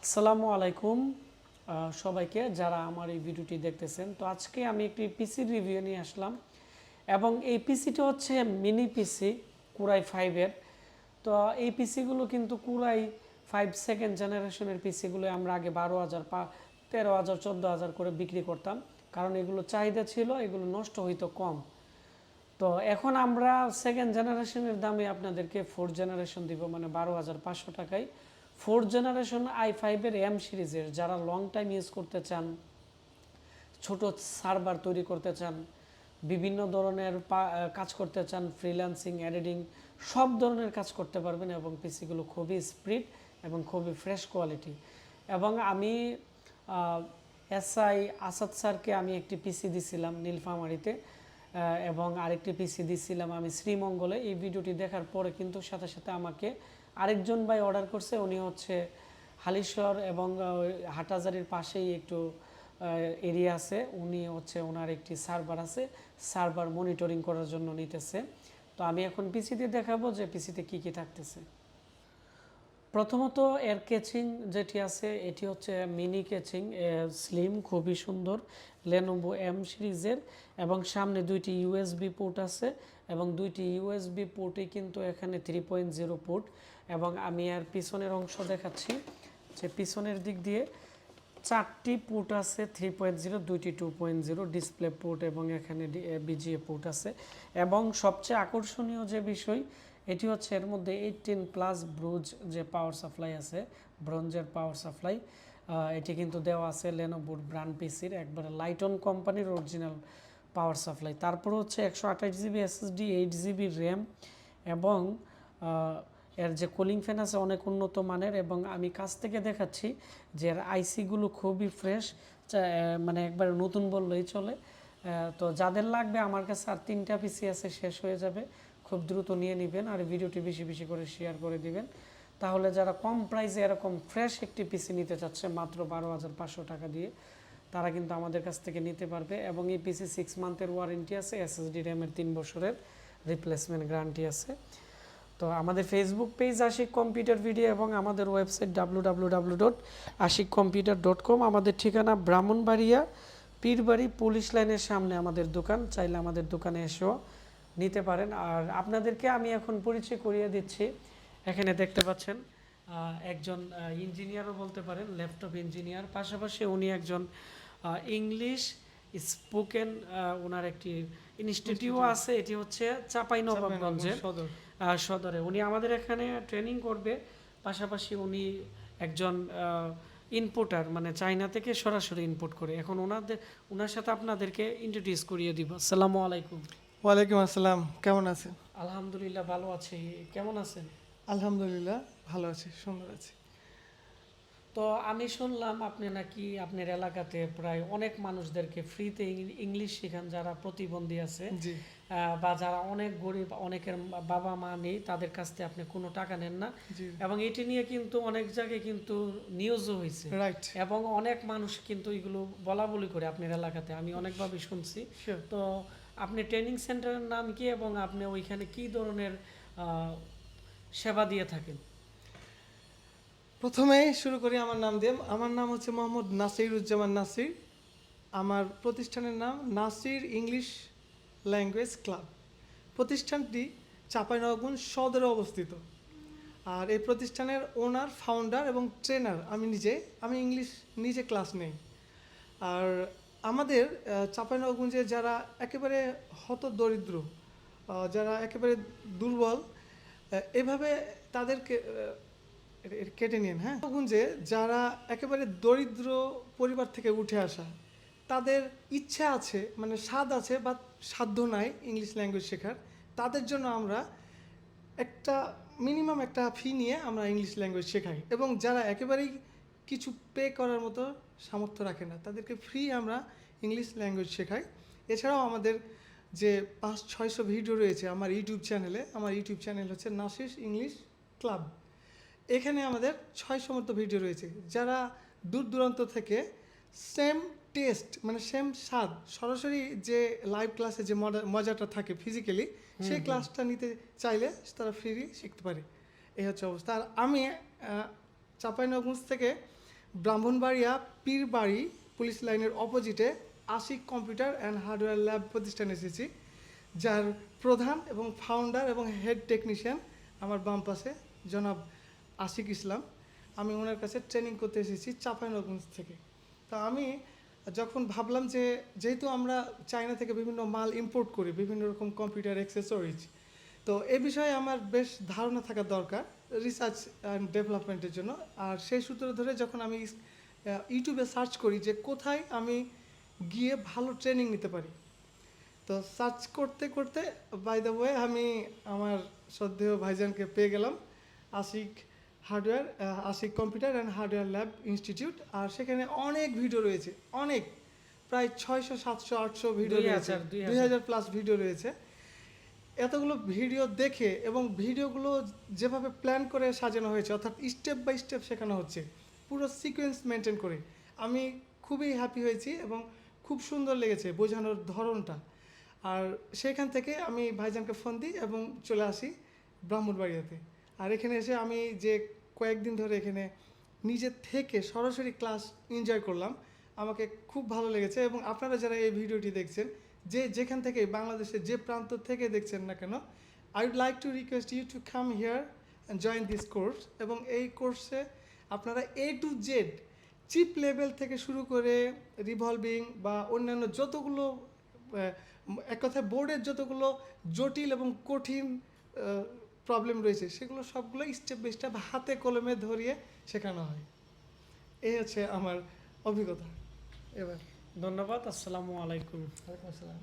আসসালামু আলাইকুম সবাইকে যারা আমার এই ভিডিওটি দেখতেছেন। তো আজকে আমি একটি পিসির রিভিউ নিয়ে আসলাম এবং এই পিসিটা হচ্ছে মিনি পিসি কুরাই 5-এর। তো এই পিসিগুলো কিন্তু কুরাই 5 সেকেন্ড জেনারেশনের পিসিগুলো আমরা আগে 12,000 13,000 14,000 করে বিক্রি করতাম, কারণ এগুলো চাহিদা ছিল, এগুলো নষ্ট হইতো কম। তো এখন আমরা সেকেন্ড জেনারেশনের দামে আপনাদেরকে 4th জেনারেশন দিব, মানে 12,500 টাকায় 4th জেনারেশন i5-এর এম সিরিজের। যারা লং টাইম ইউজ করতে চান, ছোট সার্ভার তৈরি করতে চান, বিভিন্ন ধরনের কাজ করতে চান, ফ্রিল্যান্সিং, এডিটিং, সব ধরনের কাজ করতে পারবেন এবং পিসিগুলো খুবই স্পিড এবং খুবই ফ্রেশ কোয়ালিটি। এবং আমি এসআই আসাদ স্যারকে আমি একটি পিসি দিছিলাম নীলফামারীতে, এবং আরেকটি পিসি দিছিলাম আমি শ্রীমঙ্গলে। এই ভিডিওটি দেখার পরে কিন্তু সাথে সাথে আমাকে আরেকজন ভাই অর্ডার করছে। উনি হচ্ছে হালিশহর এবং হাটহাজারীর পাশেই একটু এরিয়া আছে। উনি হচ্ছে ওনার একটি সার্ভার আছে, সার্ভার মনিটরিং করার জন্য নিতেছে। তো আমি এখন পিসিতে দেখাবো যে পিসিতে কি কি থাকতেছে। প্রথমত এর কেচিং যেটি আছে এটি হচ্ছে মিনি কেচিং, স্লিম, খুবই সুন্দর, লেনোভো এম সিরিজের। এবং সামনে দুইটি ইউএসবি পোর্ট আছে এবং দুইটি ইউএসবি পোর্টই কিন্তু এখানে 3.0 পোর্ট। এবং আমি আর পিছনের অংশ দেখাচ্ছি যে পিছনের দিক দিয়ে 4টি পোর্ট আছে 3.0, দুইটি 2.0 ডিসপ্লে পোর্ট এবং এখানে বিজিএ পোর্ট আছে। এবং সবচেয়ে আকর্ষণীয় যে বিষয় এটি হচ্ছে এর মধ্যে 18+ ব্রোঞ্জ যে পাওয়ার সাপ্লাই আছে, ব্রোঞ্জের পাওয়ার সাপ্লাই, এটি কিন্তু দেওয়া আছে লেনোভোর ব্র্যান্ড পিসির, একবারে লাইটন কোম্পানির অরিজিনাল পাওয়ার সাপ্লাই। তারপর হচ্ছে 128 জিবি এসএসডি, 8 জিবি র্যাম এবং এর যে কুলিং ফ্যান আছে অনেক উন্নত মানের। এবং আমি কাছ থেকে দেখাচ্ছি যে এর আইসিগুলো খুবই ফ্রেশ, মানে একবার নতুন বললেই চলে। তো যাদের লাগবে আমার কাছে আর 3টা পিসি আছে, শেষ হয়ে যাবে, খুব দ্রুত নিয়ে নেবেন আর ভিডিওটি বেশি বেশি করে শেয়ার করে দিবেন। তাহলে যারা কম প্রাইসে এরকম ফ্রেশ একটি পিসি নিতে চাচ্ছে মাত্র 12,500 টাকা দিয়ে, তারা কিন্তু আমাদের কাছ থেকে নিতে পারবে। এবং এই পিসি 6 মান্থের ওয়ারেন্টি আছে, এসএসডি র্যামের 3 বছরের রিপ্লেসমেন্ট গ্যারান্টি আছে। তো আমাদের Facebook page Ashik computer video এবং আমাদের ওয়েবসাইট www.ashikcomputer.com। আমাদের ঠিকানা ব্রাহ্মণবাড়িয়া পীরবাড়ি পুলিশ লাইনের সামনে আমাদের দোকান। চাইলে আমাদের দোকানে এসেও নিতে পারেন। আর আপনাদেরকে আমি এখন পরিচয় করিয়ে দিচ্ছি। এখানে দেখতে পাচ্ছেন একজন ইঞ্জিনিয়ারও বলতে পারেন, ল্যাপটপ ইঞ্জিনিয়ার, পাশাপাশি উনি একজন ইংলিশ স্পোকেন, ওনার একটি ইনস্টিটিউট আছে, এটি হচ্ছে চাঁপাইনবাবগঞ্জের সদরে। উনি আমাদের এখানে ট্রেনিং করবে, পাশাপাশি উনি একজন ইনপুটার, মানে চায়না থেকে সরাসরি ইনপুট করে। এখন ওনার সাথে আপনাদেরকে ইন্ট্রোডিউস করিয়ে দিব। আসসালামু আলাইকুম। ওয়ালাইকুম আসসালাম, কেমন আছেন? আলহামদুলিল্লাহ ভালো আছি, কেমন আছেন? আলহামদুলিল্লাহ ভালো আছি, সুন্দর আছি। তো আমি শুনলাম আপনি নাকি আপনার এলাকাতে প্রায় অনেক মানুষদেরকে ফ্রিতে ইংলিশ শেখান, যারা প্রতিবন্ধী আছে জি বা যারা অনেক গরিব, অনেকের বাবা মা নেই, তাদের কাছ থেকে আপনি কোনো টাকা নেন না। জি এবং এটি নিয়ে কিন্তু অনেক জায়গায় কিন্তু নিউজও হয়েছে রাইট, এবং অনেক মানুষ কিন্তু এগুলো বলা বলি করে আপনার এলাকাতে, আমি অনেকভাবে শুনছি। শিওর। তো আপনি ট্রেনিং সেন্টারের নাম কি এবং আপনি ওইখানে কী ধরনের সেবা দিয়ে থাকেন? প্রথমেই শুরু করি আমার নাম দিয়ে। আমার নাম হচ্ছে মোহাম্মদ নাসিরুজ্জামান নাসির। আমার প্রতিষ্ঠানের নাম নাসির ইংলিশ ল্যাঙ্গুয়েজ ক্লাব। প্রতিষ্ঠানটি চাঁপাইনবাবগঞ্জ সদরে অবস্থিত। আর এই প্রতিষ্ঠানের ওনার, ফাউন্ডার এবং ট্রেনার আমি নিজে। আমি ইংলিশ নিজে ক্লাস নেই। আর আমাদের চাঁপাইনবাবগঞ্জে যারা একেবারে হতদরিদ্র, যারা একেবারে দুর্বল, এভাবে তাদেরকে কেটে নিন। হ্যাঁ, নবাবগঞ্জে যারা একেবারে দরিদ্র পরিবার থেকে উঠে আসা, তাদের ইচ্ছা আছে, মানে স্বাদ আছে বা সাধ্য নাই ইংলিশ ল্যাঙ্গুয়েজ শেখার, তাদের জন্য আমরা একটা মিনিমাম একটা ফি নিয়ে আমরা ইংলিশ ল্যাঙ্গুয়েজ শেখাই। এবং যারা একেবারেই কিছু পে করার মতো সামর্থ্য রাখে না, তাদেরকে ফ্রি আমরা ইংলিশ ল্যাঙ্গুয়েজ শেখাই। এছাড়াও আমাদের যে 500-600 ভিডিও রয়েছে আমার ইউটিউব চ্যানেলে, আমার ইউটিউব চ্যানেল হচ্ছে নাসির ইংলিশ ক্লাব। এখানে আমাদের 600 মতো ভিডিও রয়েছে। যারা দূর দূরান্ত থেকে সেম টেস্ট, মানে সেম স্বাদ, সরাসরি যে লাইভ ক্লাসে যে মজাটা থাকে ফিজিক্যালি, সেই ক্লাসটা নিতে চাইলে তারা ফ্রি শিখতে পারে। এই হচ্ছে অবস্থা। আর আমি চাঁপাইনবাবগঞ্জ থেকে ব্রাহ্মণবাড়িয়া পীরবাড়ি পুলিশ লাইনের অপোজিটে Ashik computer and hardware lab প্রতিষ্ঠানে এসেছি, যার প্রধান এবং ফাউন্ডার এবং হেড টেকনিশিয়ান আমার বাম পাশে জনাব আশিক ইসলাম। আমি ওনার কাছে ট্রেনিং করতে এসেছি চাঁপাইনবাবগঞ্জ থেকে। তো আমি যখন ভাবলাম যে যেহেতু আমরা চায়না থেকে বিভিন্ন মাল ইম্পোর্ট করি, বিভিন্ন রকম কম্পিউটার অ্যাক্সেসরিজ, তো এ বিষয়ে আমার বেশ ধারণা থাকা দরকার রিসার্চ অ্যান্ড ডেভেলপমেন্টের জন্য। আর সেই সূত্র ধরে যখন আমি ইউটিউবে সার্চ করি যে কোথায় আমি গিয়ে ভালো ট্রেনিং নিতে পারি, তো সার্চ করতে করতে বাই দ্য ওয়ে আমি আমার শ্রদ্ধেয় ভাইজানকে পেয়ে গেলাম, Ashik hardware, Ashik computer and hardware lab institute. আর সেখানে অনেক ভিডিও রয়েছে, অনেক, প্রায় 600, 700, 800 ভিডিও রয়েছে, 2000 প্লাস ভিডিও রয়েছে। এতগুলো ভিডিও দেখে এবং ভিডিওগুলো যেভাবে প্ল্যান করে সাজানো হয়েছে, অর্থাৎ স্টেপ বাই স্টেপ শেখানো হচ্ছে, পুরো সিকোয়েন্স মেনটেন করে, আমি খুবই হ্যাপি হয়েছি এবং খুব সুন্দর লেগেছে বোঝানোর ধরনটা। আর সেখান থেকে আমি ভাইজানকে ফোন দিই এবং চলে আসি ব্রাহ্মণবাড়িয়াতে। আর এখানে এসে আমি যে কয়েকদিন ধরে এখানে নিজের থেকে সরাসরি ক্লাস এনজয় করলাম, আমাকে খুব ভালো লেগেছে। এবং আপনারা যারা এই ভিডিওটি দেখছেন, যে যেখান থেকে বাংলাদেশের যে প্রান্ত থেকে দেখছেন না কেন, I would like to request you to come here and join this course. এবং এই কোর্সে আপনারা A to Z chip level থেকে শুরু করে রিভলভিং বা অন্যান্য যতগুলো এক কথায় বোর্ডের যতগুলো জটিল এবং কঠিন প্রবলেম রয়েছে, সেগুলো সবগুলো স্টেপ বাই স্টেপ হাতে কলমে ধরিয়ে শেখানো হয়। এই হচ্ছে আমার অভিজ্ঞতা। এবার ধন্যবাদ। আসসালামু আলাইকুম। ওয়ালাইকুম আসসালাম।